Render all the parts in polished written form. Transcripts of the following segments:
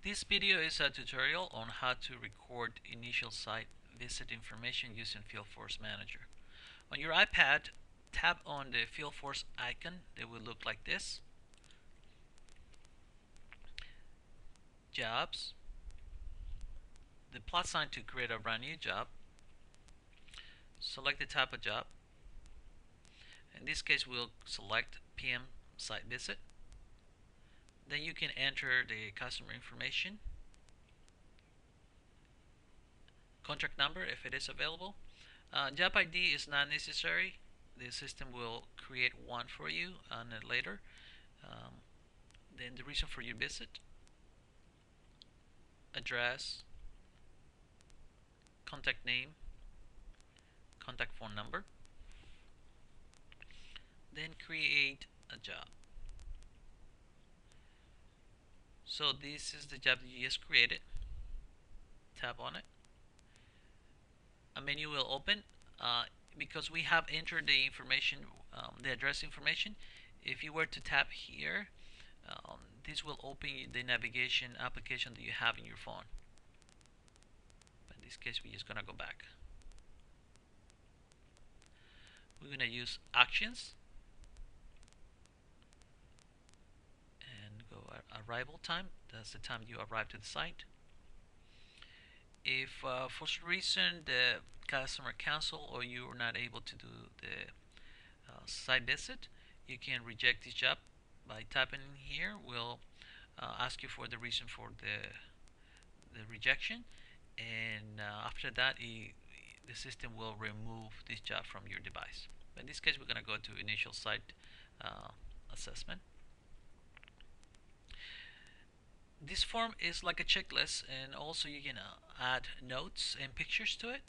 This video is a tutorial on how to record initial site visit information using Fieldforce Manager. On your iPad, tap on the Fieldforce icon. It will look like this. Jobs. The plus sign to create a brand new job. Select the type of job. In this case, we'll select PM site visit. Then you can enter the customer information, contract number if it is available. Job ID is not necessary. The system will create one for you later. Then the reason for your visit, address, contact name, contact phone number. Then create a job. So this is the job that you just created. Tap on it. A menu will open. Because we have entered the information, the address information. If you were to tap here, this will open the navigation application that you have in your phone. But in this case, we're just gonna go back. We're gonna use actions and go arrival time. That's the time you arrive to the site. If for some reason the customer cancel or you are not able to do the site visit, you can reject this job by tapping in here. We'll ask you for the reason for the rejection, and after that the system will remove this job from your device. But in this case, we're going to go to initial site assessment. This form is like a checklist, and also you can add notes and pictures to it.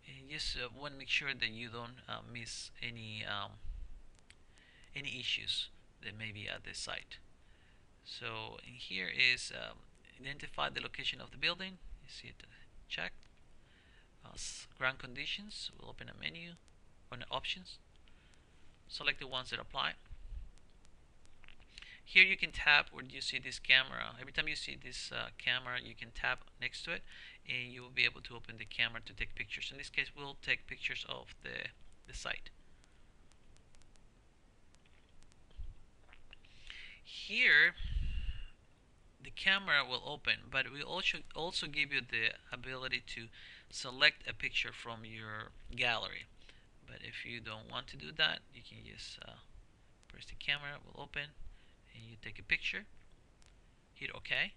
And just want to make sure that you don't miss any issues that may be at this site. So in here is identify the location of the building. You see it checked. Ground conditions. We'll open a menu on the options. Select the ones that apply. Here you can tap where you see this camera. Every time you see this camera, you can tap next to it, and you will be able to open the camera to take pictures. In this case, we'll take pictures of the site. Here, the camera will open, but we also give you the ability to select a picture from your gallery. But if you don't want to do that, you can just press the camera, will open, and you take a picture. Hit OK.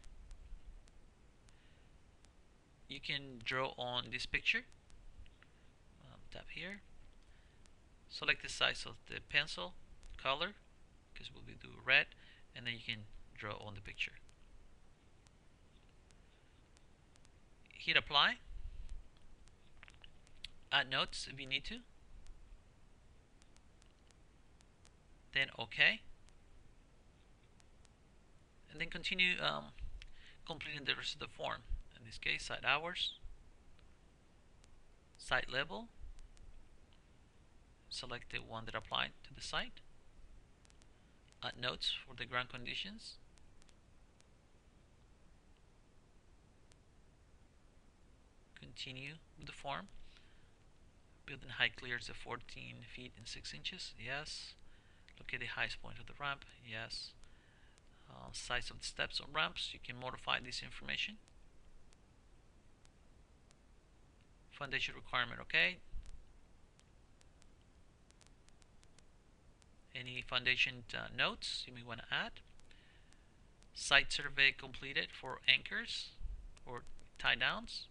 You can draw on this picture. Tap here. Select the size of the pencil color, because we'll do red, and then you can draw on the picture. Hit apply. Add notes if you need to. Then OK. And then continue completing the rest of the form. In this case, site hours, site level. Select the one that applied to the site. Add notes for the ground conditions. Continue with the form. Building height clears at 14 feet and 6 inches. Yes. Locate the highest point of the ramp. Yes. Size of the steps or ramps. You can modify this information. Foundation requirement. Okay. Any foundation notes you may want to add. Site survey completed for anchors or tie downs.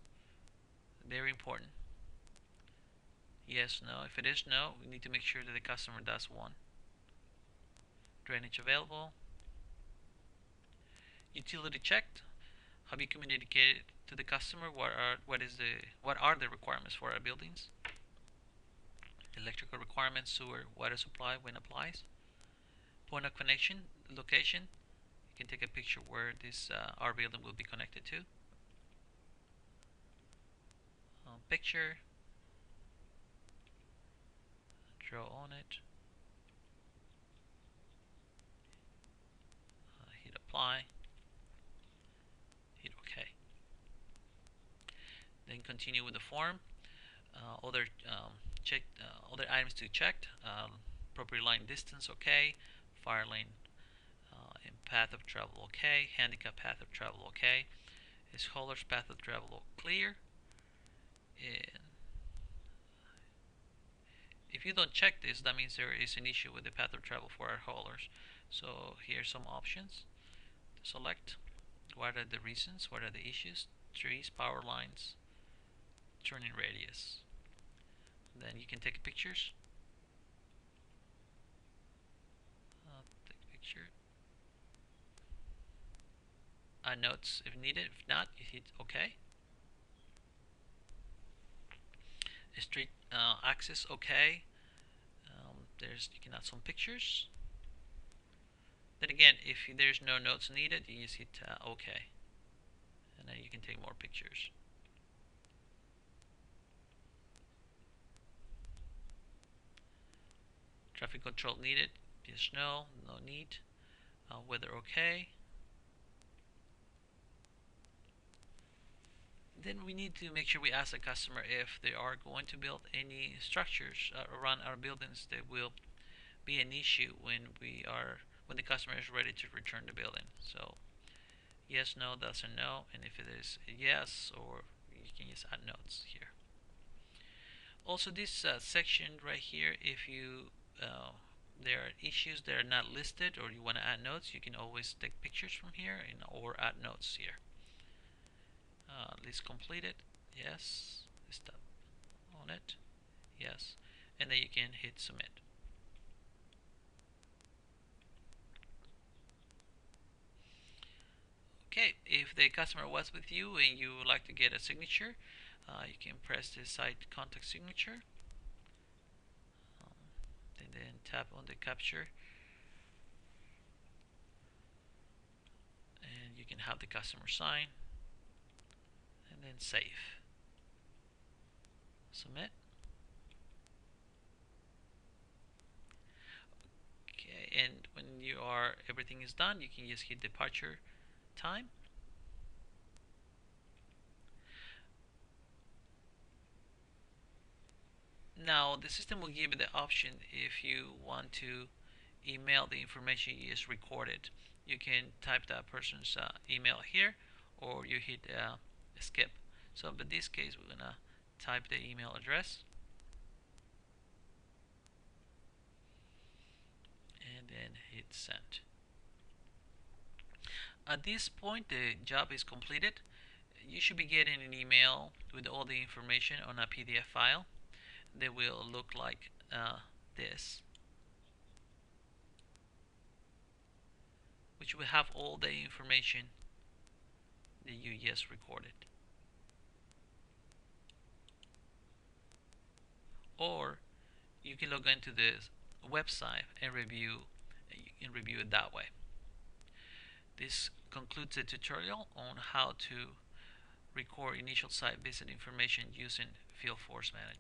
Very important. Yes, no. If it is no, we need to make sure that the customer does one. Drainage available. Utility checked. Have you communicated to the customer what are the requirements for our buildings? Electrical requirements, sewer, water supply when applies. Point of connection, location. You can take a picture where this our building will be connected to. Picture. Draw on it. Hit apply. continue with the form. Other check other items to check. Property line distance, okay. Fire lane and path of travel, okay. Handicap path of travel, okay. Is hauler's path of travel clear? And if you don't check this, that means there is an issue with the path of travel for our haulers. So here's some options to select. What are the reasons? What are the issues? Trees, power lines, turning radius. Then you can take pictures. Take a picture. Add notes if needed. If not, you hit OK. Street access, OK. You can add some pictures. Then again, if there's no notes needed, you just hit OK. And then you can take more pictures. Traffic control needed, yes, no need. Weather, okay. Then we need to make sure we ask the customer if they are going to build any structures around our buildings that will be an issue when the customer is ready to return the building. So yes, no, that's a no, and if it is a yes, or you can just add notes here. Also, this section right here, if you there are issues that are not listed or you want to add notes, you can always take pictures from here or add notes here. List completed, yes. List up on it, yes. And then you can hit submit. Okay, if the customer was with you and you would like to get a signature, you can press the site contact signature, and then tap on the capture, and you can have the customer sign, and then save. Submit. Okay, and when everything is done, you can just hit departure time. Now the system will give you the option if you want to email the information you just recorded. You can type that person's email here, or you hit skip. So in this case, we're gonna type the email address, and then hit send. At this point, the job is completed. You should be getting an email with all the information on a PDF file. They will look like this, which will have all the information that you just recorded. Or you can log into the website and you can review it that way. This concludes the tutorial on how to record initial site visit information using Fieldforce Manager.